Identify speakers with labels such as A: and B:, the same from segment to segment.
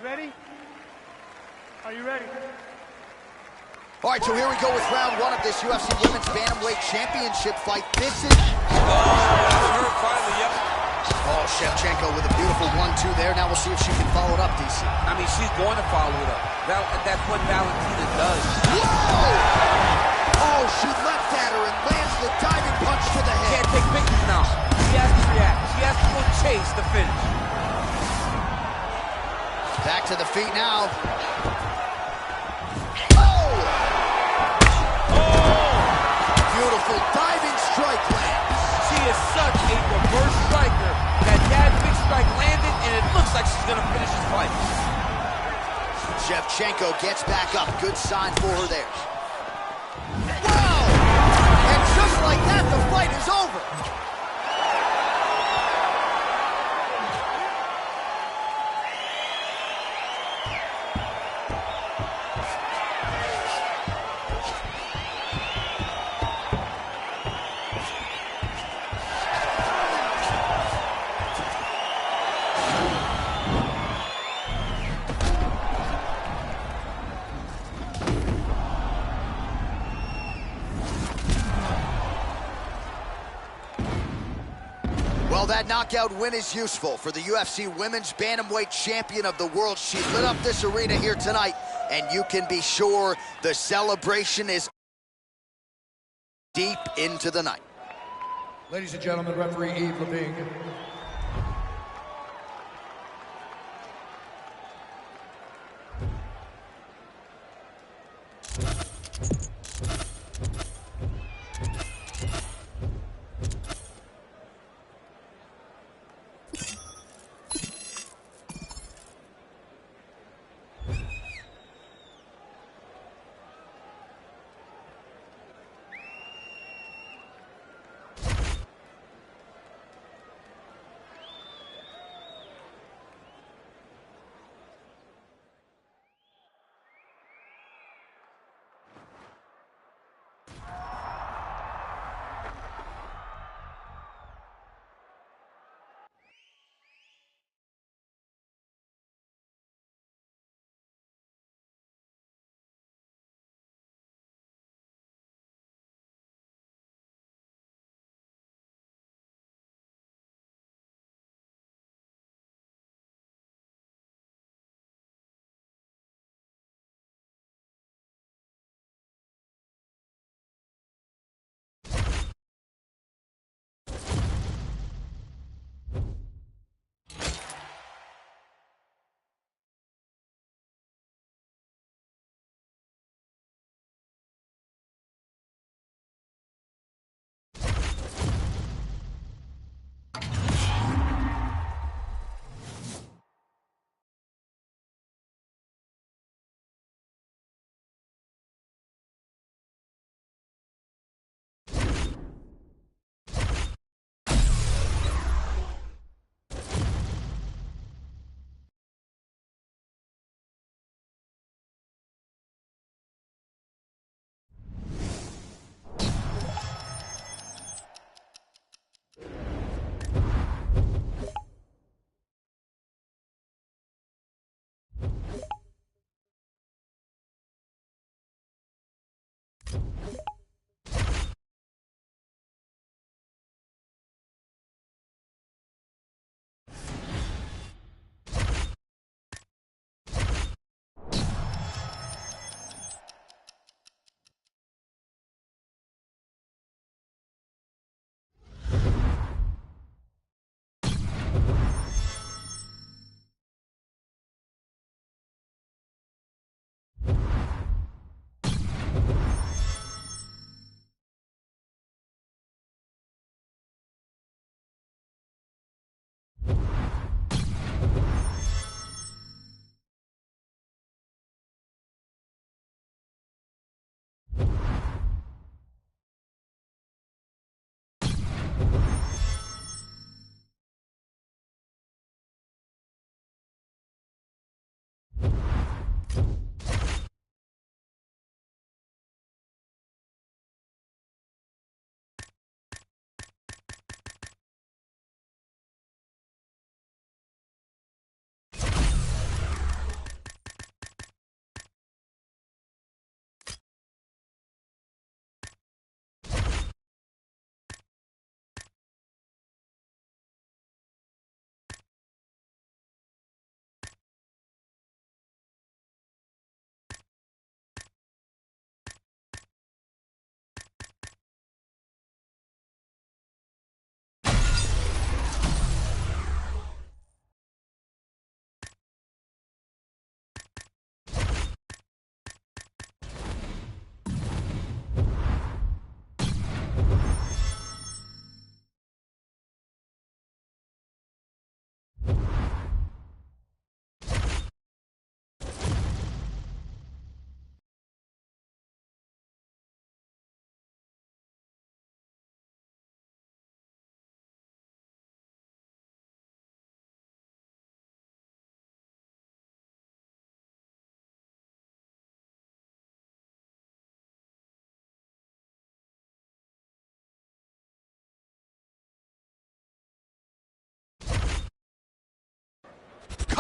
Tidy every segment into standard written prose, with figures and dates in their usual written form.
A: ready? Are you ready?
B: All right, so here we go with round one of this UFC Women's Bantamweight Championship fight. This is...
C: Oh, hurt finally, yep.
B: Oh, Shevchenko with a beautiful 1-2 there. Now we'll see if she can follow it up, DC.
C: I mean, she's going to follow it up. That's what Valentina does.
B: Whoa! Oh, she leapt at her and lands the diving punch to the head.
C: Can't take pictures now. She has to react. She has to go chase the finish.
B: Back to the feet now. Beautiful diving strike lands.
C: She is such a reverse striker. That big strike landed, and it looks like she's going to finish this fight.
B: Shevchenko gets back up. Good sign for her there. Wow! And just like that, the fight is over. Well, that knockout win is useful for the UFC Women's Bantamweight Champion of the World. She lit up this arena here tonight, and you can be sure the celebration is deep into the night.
D: Ladies and gentlemen, referee Yves Leving.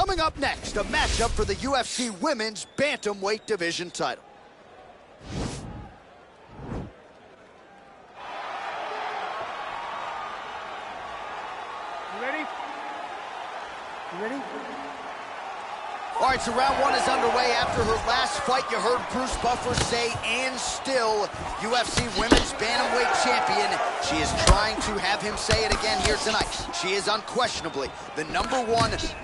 B: Coming up next, a matchup for the UFC Women's Bantamweight Division title.
A: You ready? You ready?
B: All right, so round one is underway. After her last fight, you heard Bruce Buffer say, and still UFC Women's Bantamweight Champion. She is trying to have him say it again here tonight. She is unquestionably the #1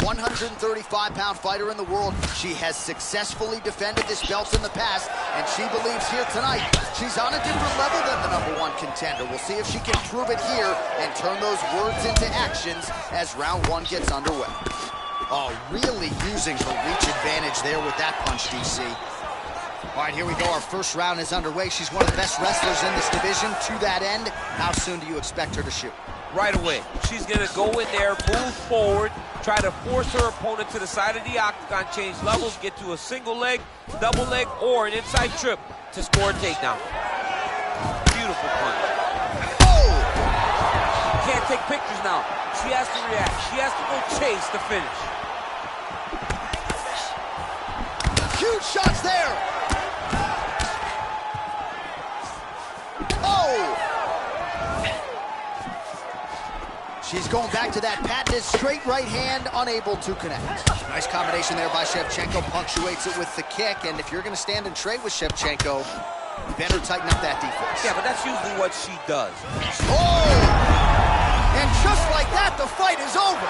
B: 135-pound fighter in the world. She has successfully defended this belt in the past, and she believes here tonight she's on a different level than the #1 contender. We'll see if she can prove it here and turn those words into actions as round one gets underway. Oh, really using her reach advantage there with that punch, DC. All right, here we go. Our first round is underway. She's one of the best wrestlers in this division. To that end, how soon do you expect her to shoot?
C: Right away. She's going to go in there, move forward, try to force her opponent to the side of the octagon, change levels, get to a single leg, double leg, or an inside trip to score a takedown. Beautiful punch.
B: Oh!
C: She can't take pictures now. She has to react. She has to go chase the finish.
B: Huge shots there. Oh! She's going back to that patented straight right hand, unable to connect. Nice combination there by Shevchenko, punctuates it with the kick, and if you're going to stand and trade with Shevchenko, you better tighten up that defense.
C: Yeah, but that's usually what she does.
B: Oh! And just like that, the fight is over.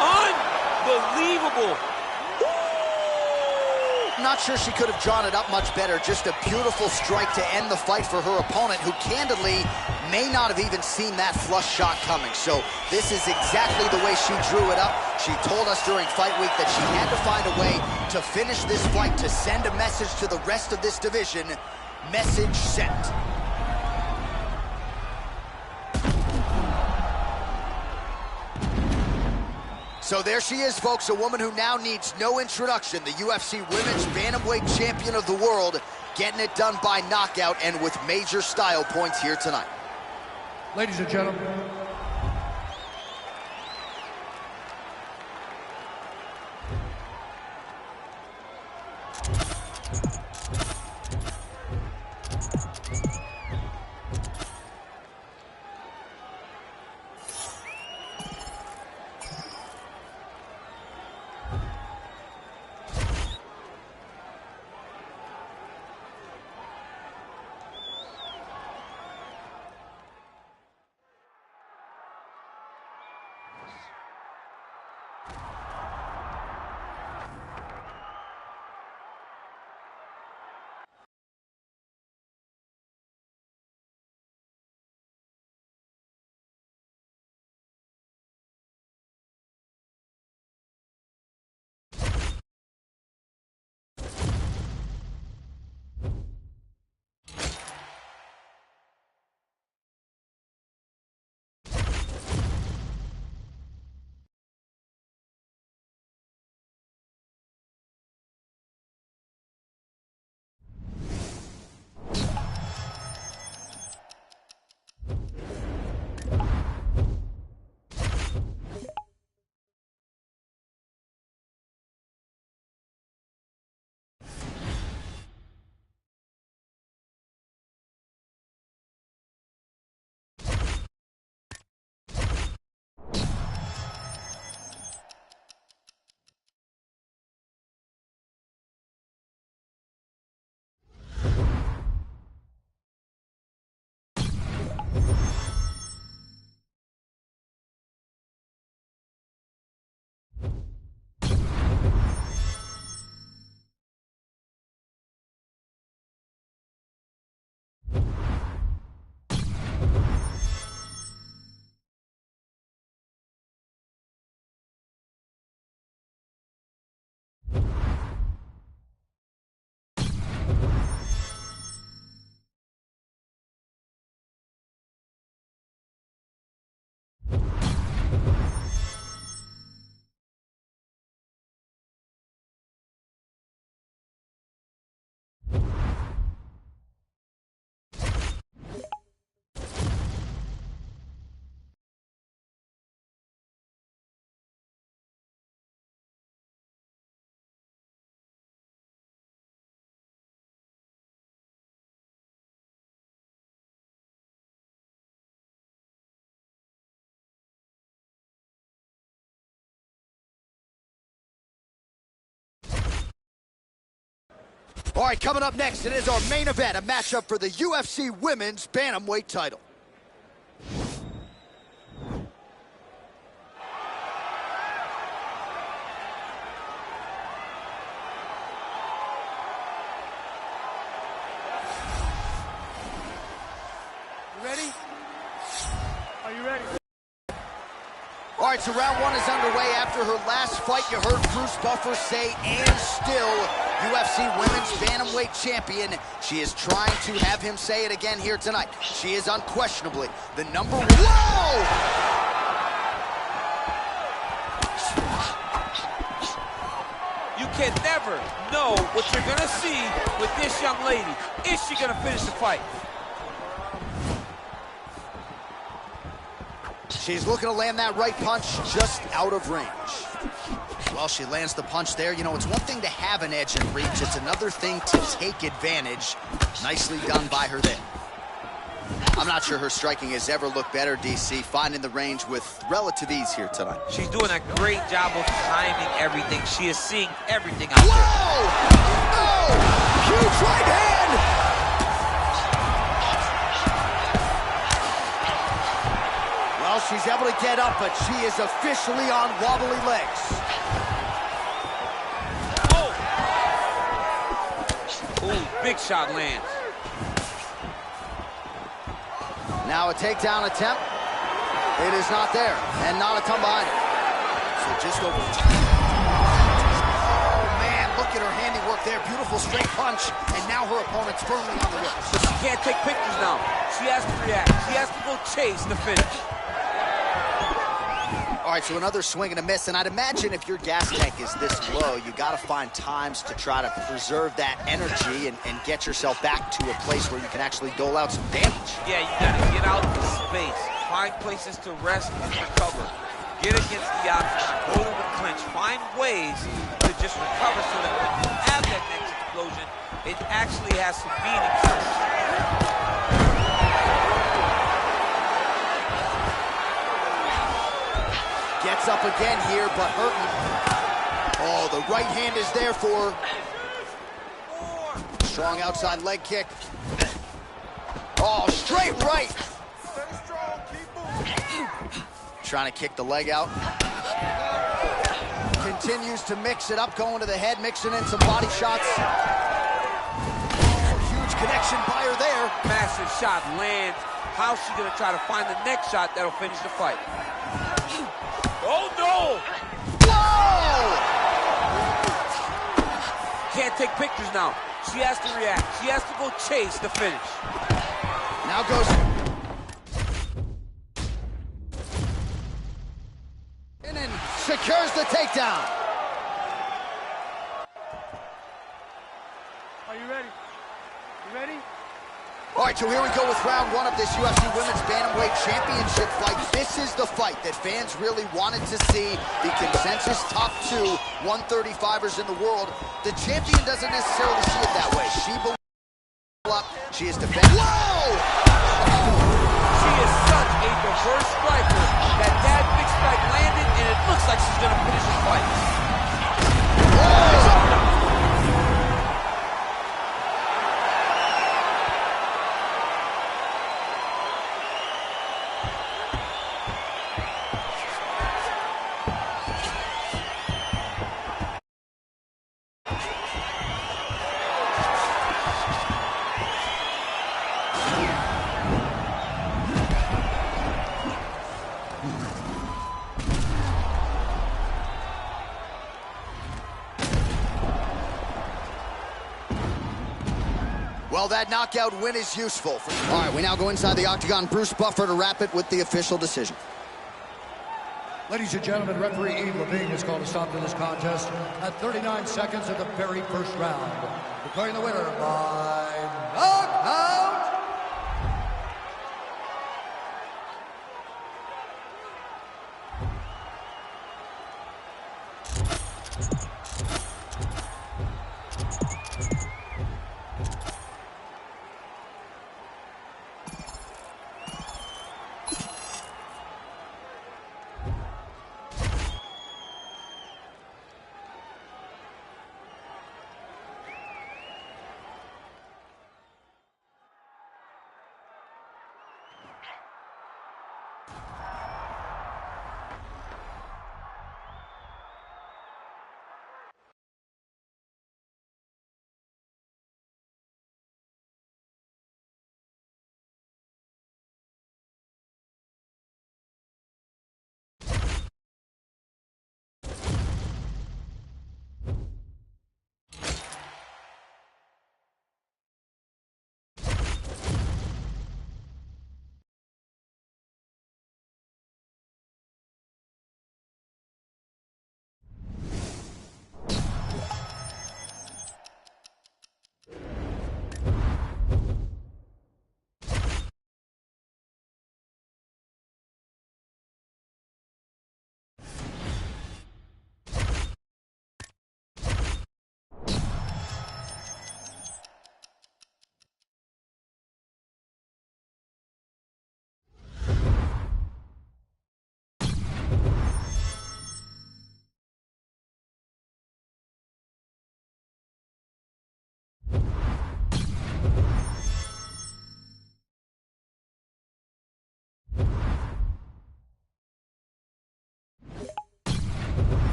C: Unbelievable.
B: Not sure she could have drawn it up much better. Just a beautiful strike to end the fight for her opponent, who candidly may not have even seen that flush shot coming. So this is exactly the way she drew it up. She told us during fight week that she had to find a way to finish this fight, to send a message to the rest of this division. Message sent. So there she is, folks, a woman who now needs no introduction, the UFC Women's Bantamweight Champion of the world, getting it done by knockout and with major style points here tonight.
D: Ladies and gentlemen,
B: All right, coming up next, it is our main event, a matchup for the UFC Women's Bantamweight title.
A: You ready? Are you ready?
B: All right, so round one is underway. After her last fight, you heard Bruce Buffer say, and still UFC Women's Bantamweight Champion. She is trying to have him say it again here tonight. She is unquestionably the number one. Whoa!
C: You can never know what you're gonna see with this young lady. Is she gonna finish the fight?
B: She's looking to land that right punch just out of range. Well, she lands the punch there. You know, it's one thing to have an edge in reach. It's another thing to take advantage. Nicely done by her there. I'm not sure her striking has ever looked better, DC, finding the range with relative ease here tonight.
C: She's doing a great job of timing everything. She is seeing everything out there.
B: Whoa! Oh! Huge right hand! Well, she's able to get up, but she is officially on wobbly legs.
C: Oh! Ooh, big shot lands.
B: Now a takedown attempt. It is not there, and not a ton behind it. So just over. Oh, man, look at her handiwork there. Beautiful straight punch, and now her opponent's firmly on the ropes.
C: But she can't take pictures now. She has to react. She has to go chase the finish.
B: All right, so another swing and a miss, and I'd imagine if your gas tank is this low, you got to find times to try to preserve that energy and get yourself back to a place where you can actually dole out some damage.
C: Yeah, you got to get out of space, find places to rest and recover, get against the octagon, go to the clinch, find ways to just recover so that when you have that next explosion, it actually has some meaning to it.
B: Gets up again here, but hurting. Oh, the right hand is there for her. Strong outside leg kick. Oh, straight right.
A: Stay strong, keep
B: Trying to kick the leg out. Continues to mix it up, going to the head, mixing in some body shots. Huge connection by her there.
C: Massive shot lands. How's she gonna try to find the next shot that'll finish the fight? Oh no!
B: Whoa!
C: Can't take pictures now. She has to react. She has to go chase the finish.
B: Now goes in and secures the takedown.
A: Are you ready? You ready?
B: All right, so here we go with round one of this UFC Women's Bantamweight Championship fight. This is the fight that fans really wanted to see. The consensus top two 135ers in the world. The champion doesn't necessarily see it that way. She believes up. She is defending. Whoa!
C: She is such a diverse striker that big strike landed, and it looks like she's going to finish the fight.
B: Whoa! Well, that knockout win is useful. All right, we now go inside the octagon. Bruce Buffer to wrap it with the official decision.
D: Ladies and gentlemen, referee Eve Levine has called a stop to this contest at 39 seconds of the very first round. Declaring the winner by knockout.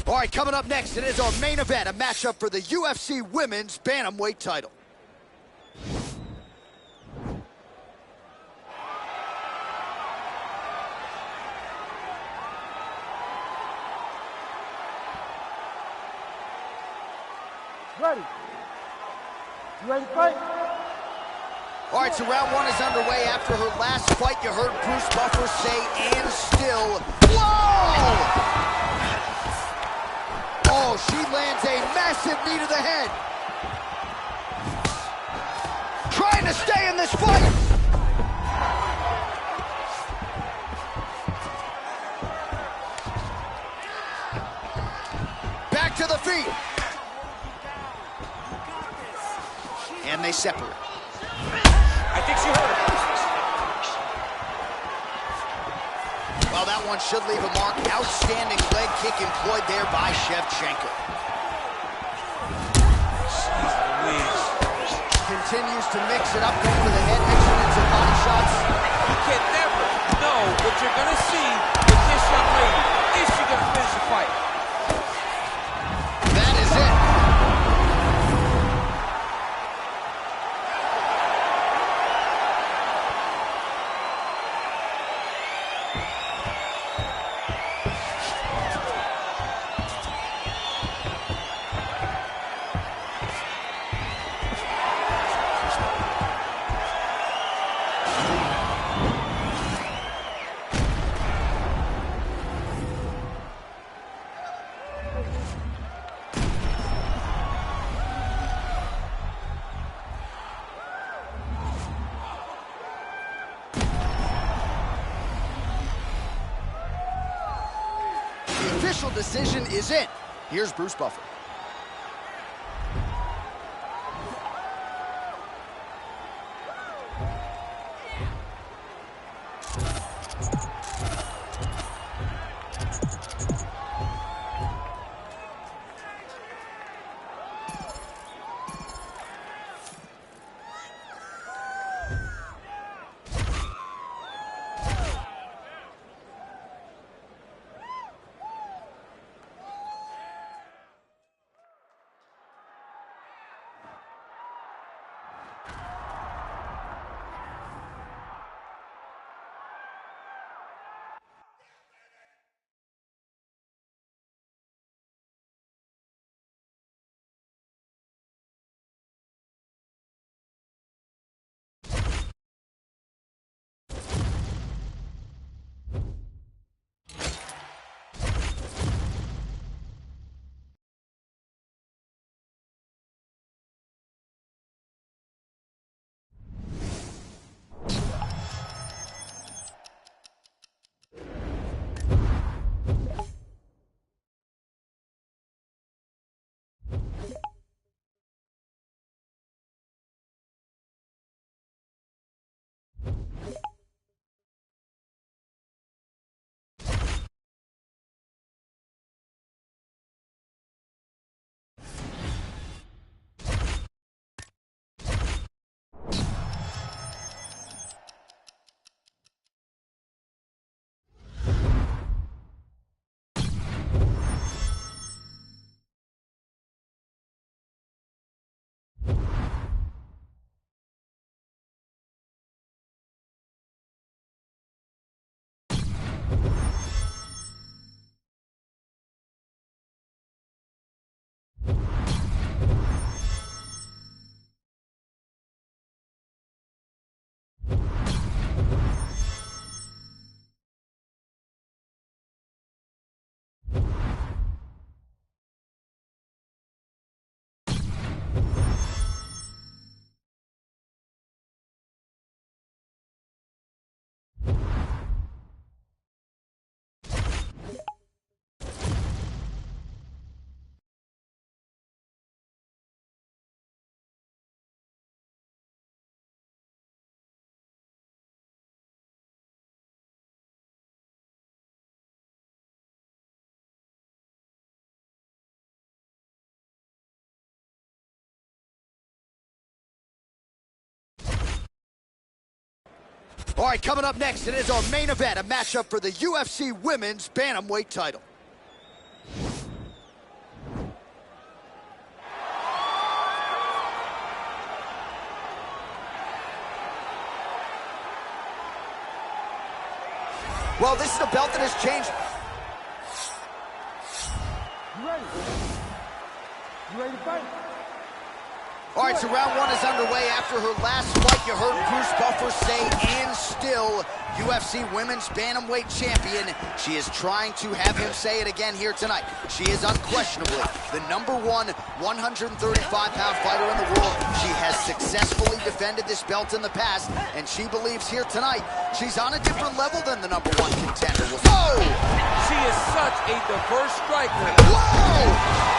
B: All right, coming up next, it is our main event, a matchup for the UFC Women's Bantamweight title.
A: Ready. You ready to fight?
B: All right, so round one is underway. After her last fight, you heard Bruce Buffer say, and still. Whoa! Oh, she lands a massive knee to the head. Trying to stay in this fight. Back to the feet. And they separate.
C: I think she hurt her.
B: Well, that one should leave a mark. Outstanding leg kick employed there by Shevchenko. Continues to mix it up, going to the head, mixing in some body shots.
C: You can never know what you're going to see with this young lady. Is she going to finish the fight?
B: That is it. The official decision is in. Here's Bruce Buffer. All right, coming up next, it is our main event, a matchup for the UFC Women's Bantamweight title. Well, this is a belt that has changed.
A: You ready? You ready to fight?
B: All right, so round one is underway. After her last fight, you heard Bruce Buffer say, and still UFC Women's Bantamweight Champion. She is trying to have him say it again here tonight. She is unquestionably the #1 135-pound fighter in the world. She has successfully defended this belt in the past, and she believes here tonight she's on a different level than the #1 contender. Whoa!
C: She is such a diverse striker.
B: Whoa!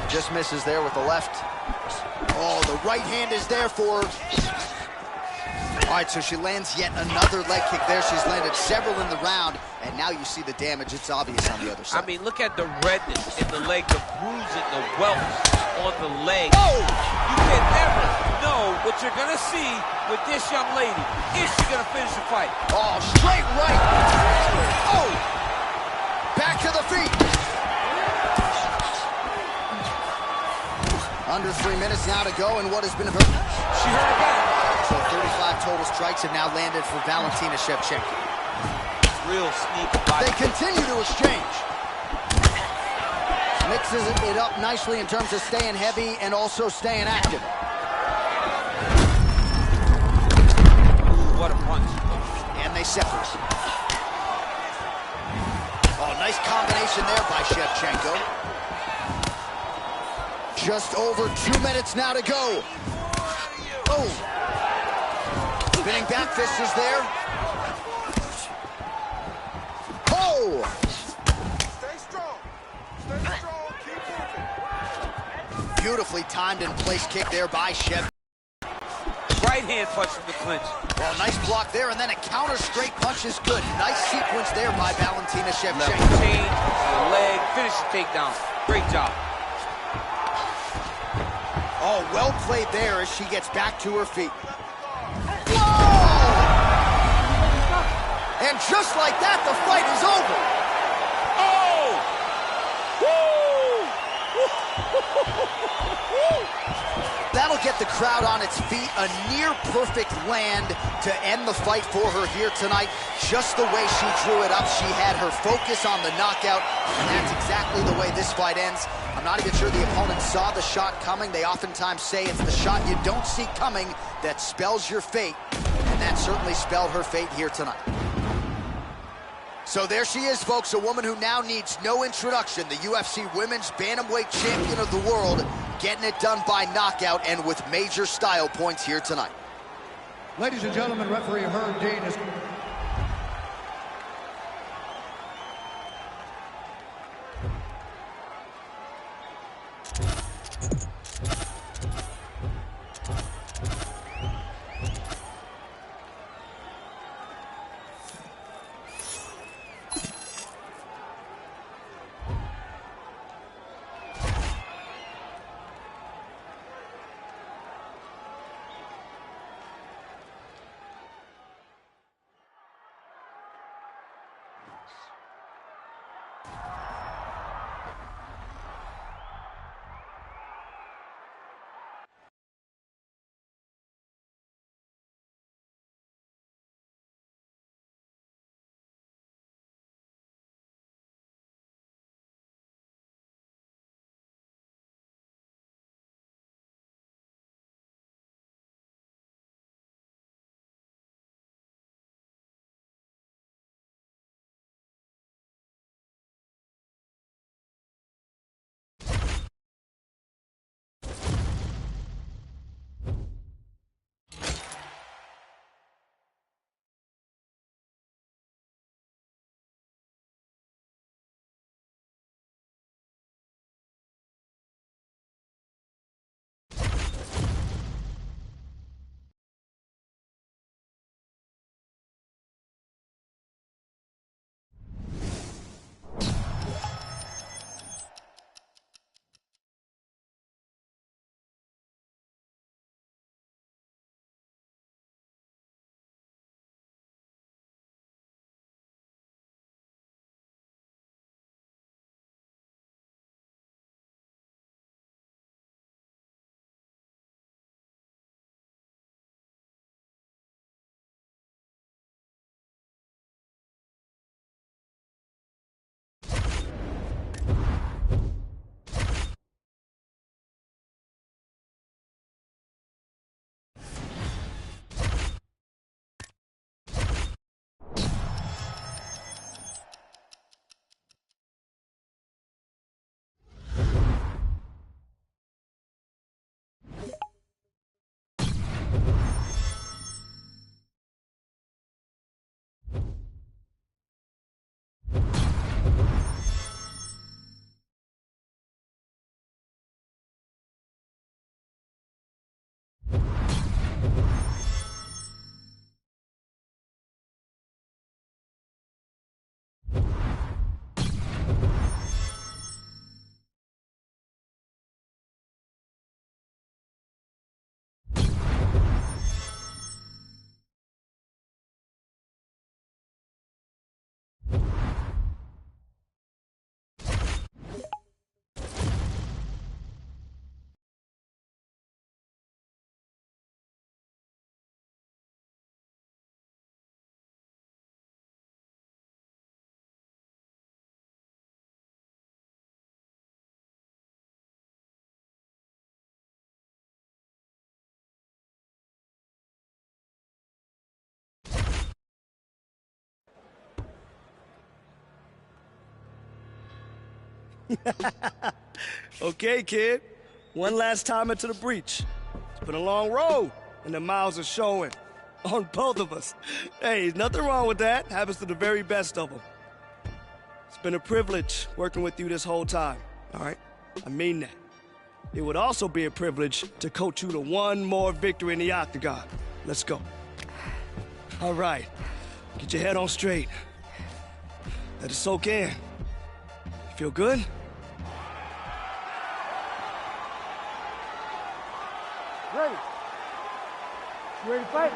B: Just misses there with the left. Oh, the right hand is there for her. All right, so she lands yet another leg kick there. She's landed several in the round, and now you see the damage. It's obvious on the other side.
C: I mean, look at the redness in the leg, the bruising, the welts on the leg.
B: Oh!
C: You can never know what you're going to see with this young lady. Is she going to finish the fight?
B: Oh, straight right. Oh! Back to the feet. Under 3 minutes now to go, and what has been a very...
C: She hurt again.
B: So 35 total strikes have now landed for Valentina Shevchenko.
C: Real sneaky body.
B: They continue to exchange. Mixes it up nicely in terms of staying heavy and also staying active.
C: Ooh, what a punch.
B: And they separate. Oh, nice combination there by Shevchenko. Just over 2 minutes now to go. Oh. Spinning back fist is there. Oh.
A: Stay strong. Stay strong. Keep moving.
B: Beautifully timed and placed kick there by Shev.
C: Right hand punch from the clinch.
B: Well, nice block there, and then a counter straight punch is good. Nice sequence there by Valentina Shevchenko.
C: Left chain, the leg, finish the takedown. Great job.
B: Oh, well played there as she gets back to her feet. Whoa! And just like that, the fight is over.
C: Oh!
B: That'll get the crowd on its feet. A near-perfect land to end the fight for her here tonight. Just the way she drew it up. She had her focus on the knockout, and that's exactly the way this fight ends. I'm not even sure the opponent saw the shot coming. They oftentimes say it's the shot you don't see coming that spells your fate, and that certainly spelled her fate here tonight. So there she is, folks, a woman who now needs no introduction, the UFC Women's Bantamweight Champion of the world, getting it done by knockout and with major style points here tonight.
D: Ladies and gentlemen, referee Herb Dean is...
A: Okay, kid. One last time into the breach. It's been a long road, and the miles are showing. On both of us. Hey, nothing wrong with that. Happens to the very best of them. It's been a privilege working with you this whole time, all right? I mean that. It would also be a privilege to coach you to one more victory in the octagon. Let's go. All right. Get your head on straight. Let it soak in. You feel good? Ready. You ready to fight?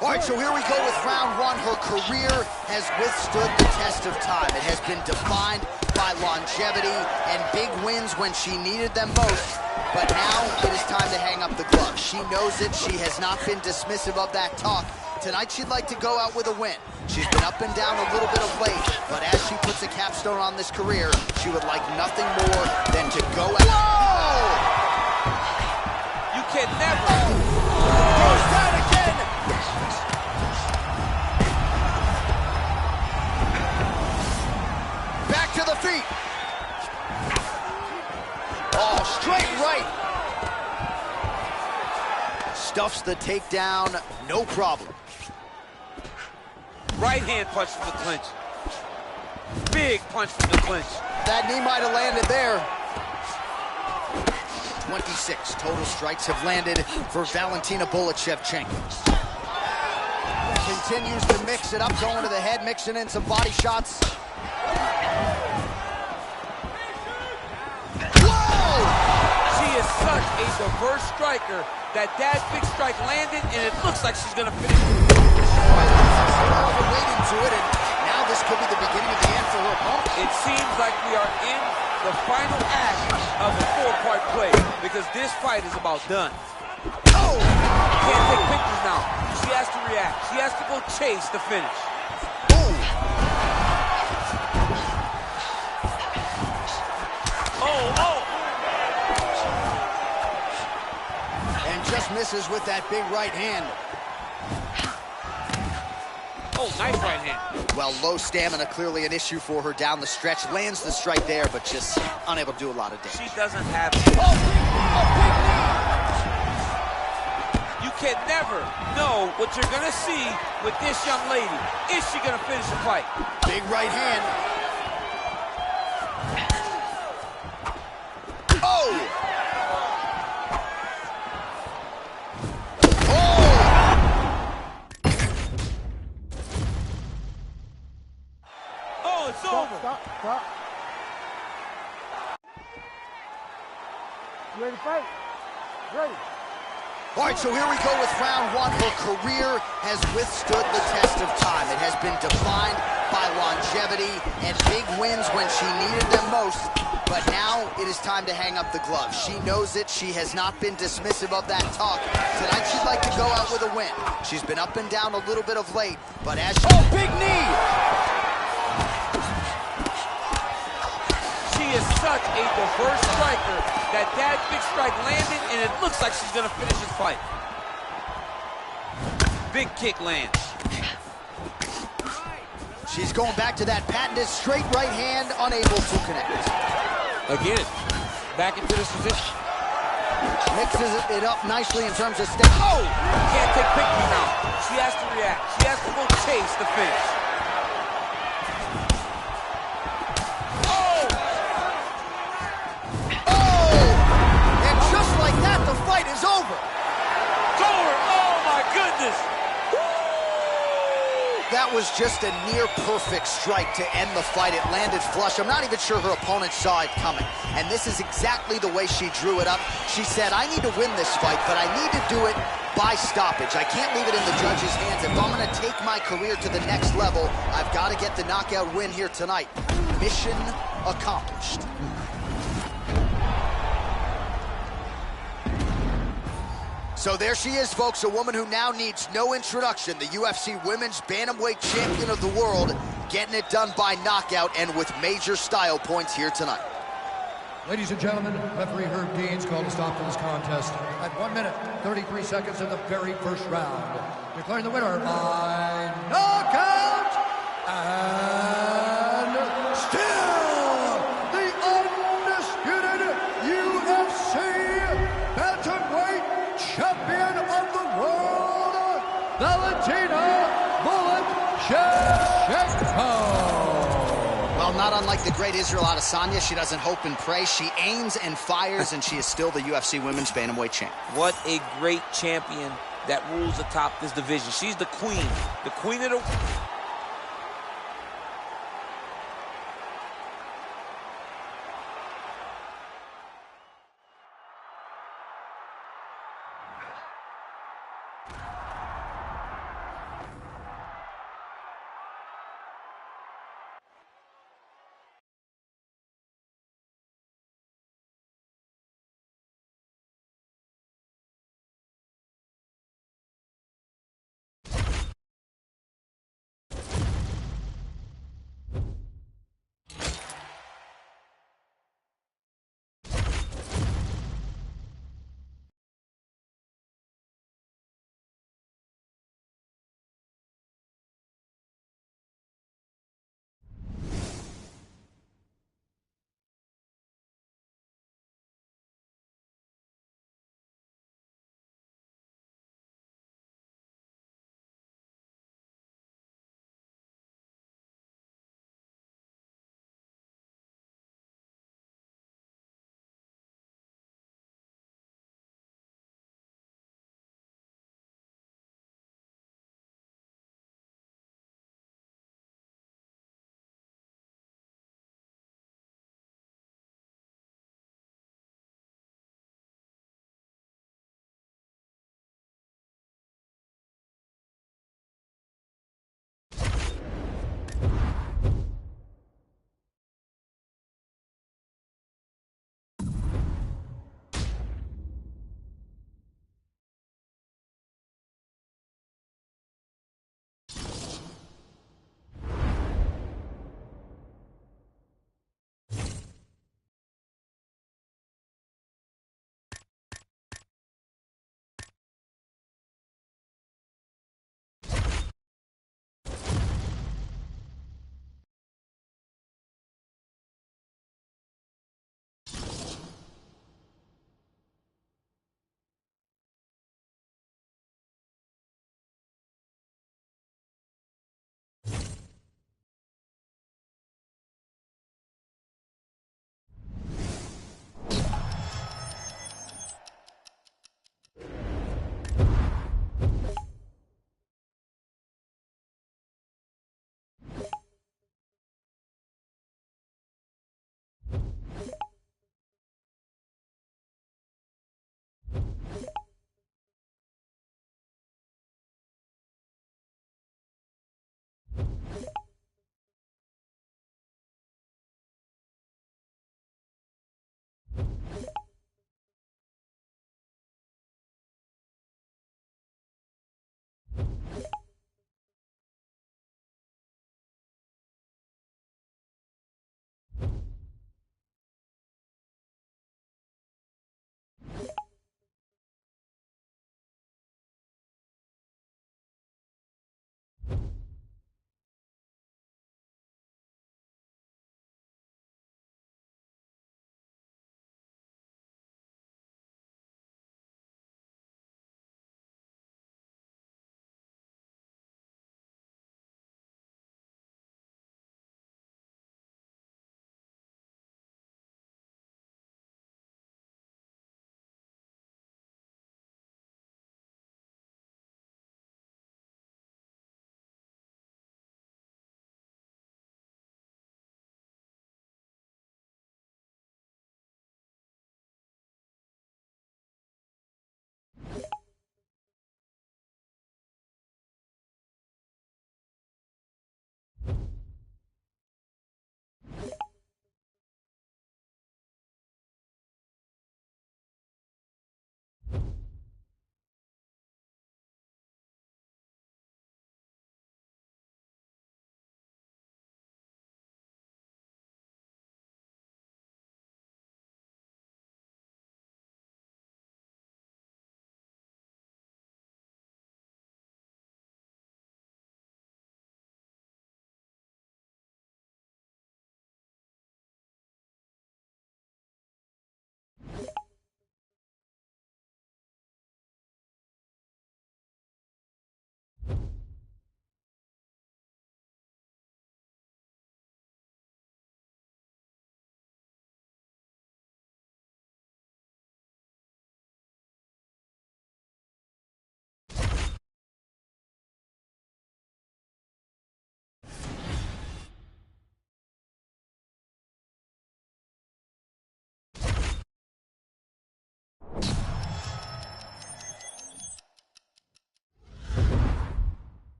B: All right, so here we go with round one. Her career has withstood the test of time. It has been defined by longevity and big wins when she needed them most. But now it is time to hang up the gloves. She knows it. She has not been dismissive of that talk. Tonight she'd like to go out with a win. She's been up and down a little bit of late, but as she puts a capstone on this career, she would like nothing more than to go out. Whoa!
C: You can never.
B: Goes down again. Back to the feet. Oh, straight right. Stuffs the takedown, no problem.
C: Right hand punch from the clinch. Big punch from the clinch.
B: That knee might have landed there. 26 total strikes have landed for Valentina Shevchenko. Continues to mix it up, going to the head, mixing in some body shots. Whoa!
C: She is such a diverse striker that big strike landed, and it looks like she's gonna finish.
B: Waiting to it, and now this could be the beginning of the end for her opponent.
C: It seems like we are in the final act of a four-part play, because this fight is about done.
B: Oh!
C: Can't take pictures now. She has to react. She has to go chase the finish.
B: Ooh.
C: Oh!
B: And just misses with that big right hand.
C: Oh, nice right hand.
B: Well, low stamina, clearly an issue for her down the stretch. Lands the strike there, but just unable to do a lot of damage.
C: She doesn't have it.
B: Oh, a big knee!
C: You can never know what you're gonna see with this young lady. Is she gonna finish the fight?
B: Big right hand. Oh!
C: It's over.
A: Stop. You ready to fight? Ready.
B: All right, so here we go with round one. Her career has withstood the test of time. It has been defined by longevity and big wins when she needed them most. But now it is time to hang up the gloves. She knows it. She has not been dismissive of that talk. Tonight she'd like to go out with a win. She's been up and down a little bit of late, but as she... Oh, big knee!
C: She is such a diverse striker that big strike landed, and it looks like she's gonna finish this fight. Big kick lands.
B: She's going back to that patented straight right hand, unable to connect.
C: Again, back into this position.
B: Mixes it up nicely in terms of step. Oh!
C: Can't take pictures now. She has to react. She has to go chase the finish.
B: The fight is over.
C: It's over. Oh my goodness.
B: That was just a near perfect strike to end the fight. It landed flush. I'm not even sure her opponent saw it coming. And this is exactly the way she drew it up. She said, I need to win this fight, but I need to do it by stoppage. I can't leave it in the judge's hands. If I'm going to take my career to the next level, I've got to get the knockout win here tonight. Mission accomplished. So there she is, folks, a woman who now needs no introduction. The UFC Women's Bantamweight Champion of the world, getting it done by knockout and with major style points here tonight.
D: Ladies and gentlemen, referee Herb Dean's called a stop to this contest at 1 minute, 33 seconds of the very first round. Declaring the winner by knockout and still Valentina Bullet Shevchenko.
B: Well, not unlike the great Israel Adesanya, she doesn't hope and pray. She aims and fires, and she is still the UFC Women's Bantamweight champ.
C: What a great champion that rules atop this division. She's the queen of the...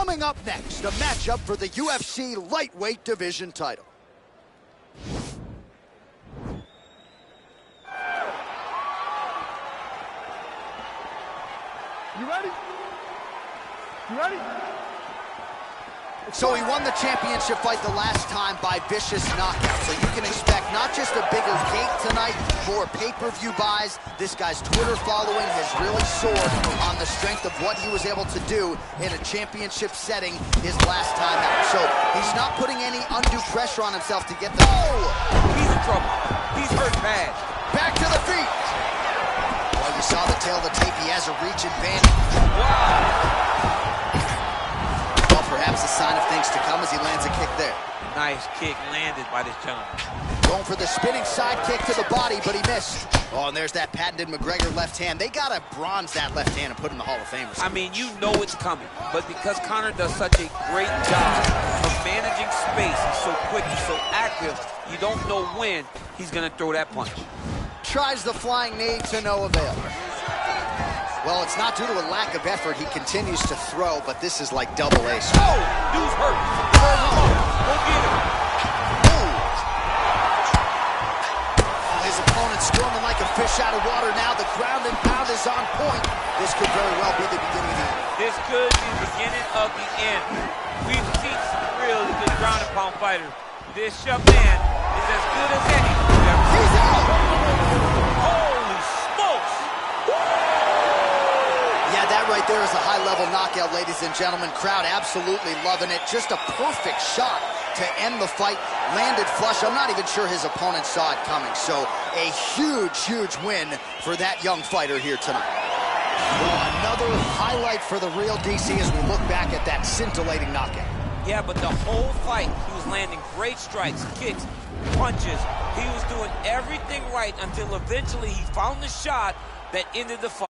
B: Coming up next, a matchup for the UFC lightweight division title.
A: You ready? You ready?
B: So he won the championship fight the last time by vicious knockout. So you can expect not just a bigger gate tonight, more pay-per-view buys. This guy's Twitter following has really soared on the strength of what he was able to do in a championship setting his last time out. So he's not putting any undue pressure on himself to get the... Oh!
C: He's in trouble. He's hurt bad.
B: Back to the feet. Well, you saw the tail of the tape. He has a reach advantage.
C: Wow.
B: Perhaps a sign of things to come as he lands a kick there.
C: Nice kick landed by this gentleman.
B: Going for the spinning side kick to the body, but he missed. Oh, and there's that patented McGregor left hand. They got to bronze that left hand and put in the Hall of Fame.
C: I mean, you know it's coming, but because Conor does such a great job of managing space, he's so quick, he's so active, you don't know when he's going to throw that punch.
B: Tries the flying knee to no avail. Well, it's not due to a lack of effort. He continues to throw, but this is like double ace.
C: Oh, dude's hurt. Go get him.
B: His opponent storming like a fish out of water now. The ground and pound is on point. This could very well be the beginning of the end.
C: This could be the beginning of the end. We've seen some really good ground and pound fighters. This young man is as good as any.
B: He's out!
C: Holy smokes!
B: Yeah, that right there is a high-level knockout, ladies and gentlemen. Crowd absolutely loving it. Just a perfect shot to end the fight. Landed flush. I'm not even sure his opponent saw it coming. So a huge, huge win for that young fighter here tonight. Well, another highlight for the real DC as we look back at that scintillating knockout.
C: Yeah, but the whole fight, he was landing great strikes, kicks, punches. He was doing everything right until eventually he found the shot that ended the fight.